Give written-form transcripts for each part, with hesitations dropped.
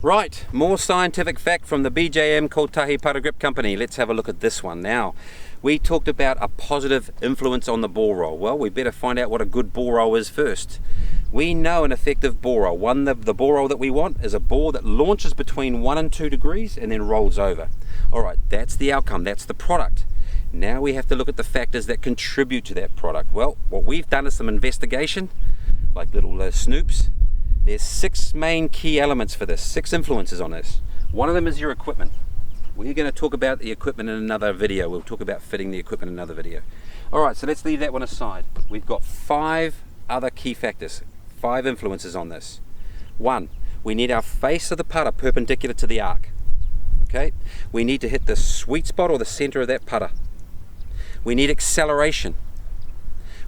Right, more scientific fact from the BJM Kotahi putter grip company. Let's have a look at this one now. We talked about a positive influence on the ball roll. Well, we better find out what a good ball roll is first. We know an effective ball roll. The ball roll that we want is a ball that launches between 1 and 2 degrees and then rolls over. Alright, that's the outcome, that's the product. Now we have to look at the factors that contribute to that product. Well, what we've done is some investigation, like little snoops. There's 6 main key elements for this, 6 influences on this. One of them is your equipment. We're going to talk about the equipment in another video. We'll talk about fitting the equipment in another video. Alright, so let's leave that one aside. We've got 5 other key factors, 5 influences on this. 1, we need our face of the putter perpendicular to the arc. Okay, we need to hit the sweet spot or the center of that putter. We need acceleration.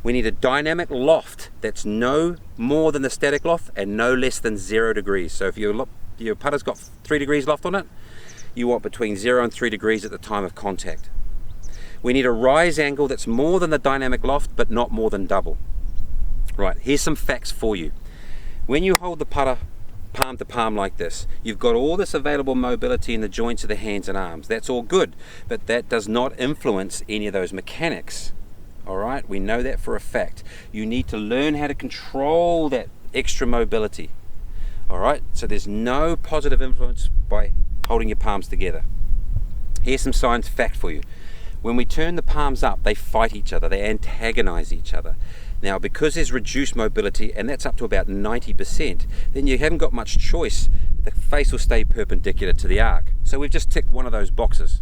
We need a dynamic loft that's no more than the static loft and no less than 0 degrees. So if your putter's got 3 degrees loft on it, you want between 0 and 3 degrees at the time of contact. We need a rise angle that's more than the dynamic loft but not more than double. Right, here's some facts for you. When you hold the putter palm to palm like this, you've got all this available mobility in the joints of the hands and arms. That's all good, but that does not influence any of those mechanics. Alright, we know that for a fact. You need to learn how to control that extra mobility. Alright, so there's no positive influence by holding your palms together. Here's some science fact for you. When we turn the palms up, they fight each other, they antagonize each other. Now, because there's reduced mobility, and that's up to about 90%, then you haven't got much choice. The face will stay perpendicular to the arc. So we've just ticked one of those boxes.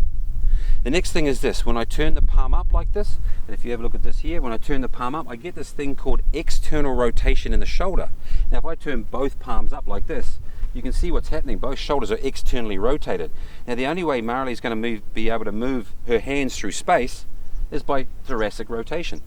The next thing is this. When I turn the palm up like this, and if you have a look at this here, when I turn the palm up, I get this thing called external rotation in the shoulder. Now, if I turn both palms up like this, you can see what's happening. Both shoulders are externally rotated. Now, the only way Marilee's going to be able to move her hands through space is by thoracic rotation.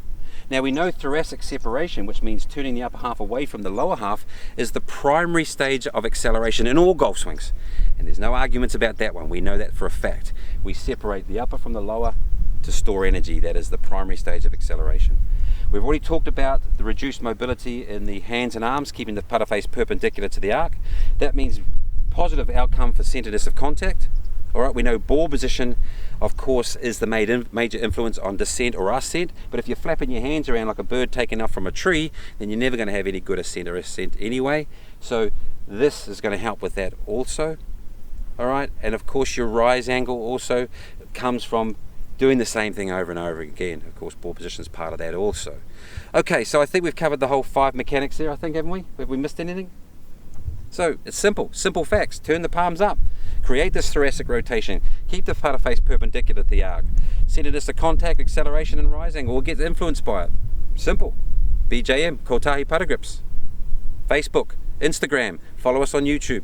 Now, we know thoracic separation, which means turning the upper half away from the lower half, is the primary stage of acceleration in all golf swings. And there's no arguments about that one. We know that for a fact. We separate the upper from the lower to store energy. That is the primary stage of acceleration. We've already talked about the reduced mobility in the hands and arms, keeping the putter face perpendicular to the arc. That means positive outcome for centeredness of contact. Alright, we know ball position, of course, is the major influence on descent or ascent, but if you're flapping your hands around like a bird taking off from a tree, then you're never going to have any good ascent or ascent anyway. So this is going to help with that also. Alright, and of course your rise angle also comes from doing the same thing over and over again. Of course, ball position is part of that also. Okay, so I think we've covered the whole 5 mechanics there, I think, haven't we? Have we missed anything? So it's simple facts. Turn the palms up, create this thoracic rotation, keep the putter face perpendicular to the arc, centeredness of contact, acceleration and rise angle will get influenced by it. Simple. BJM, Kotahi putter grips. Facebook, Instagram, follow us on YouTube.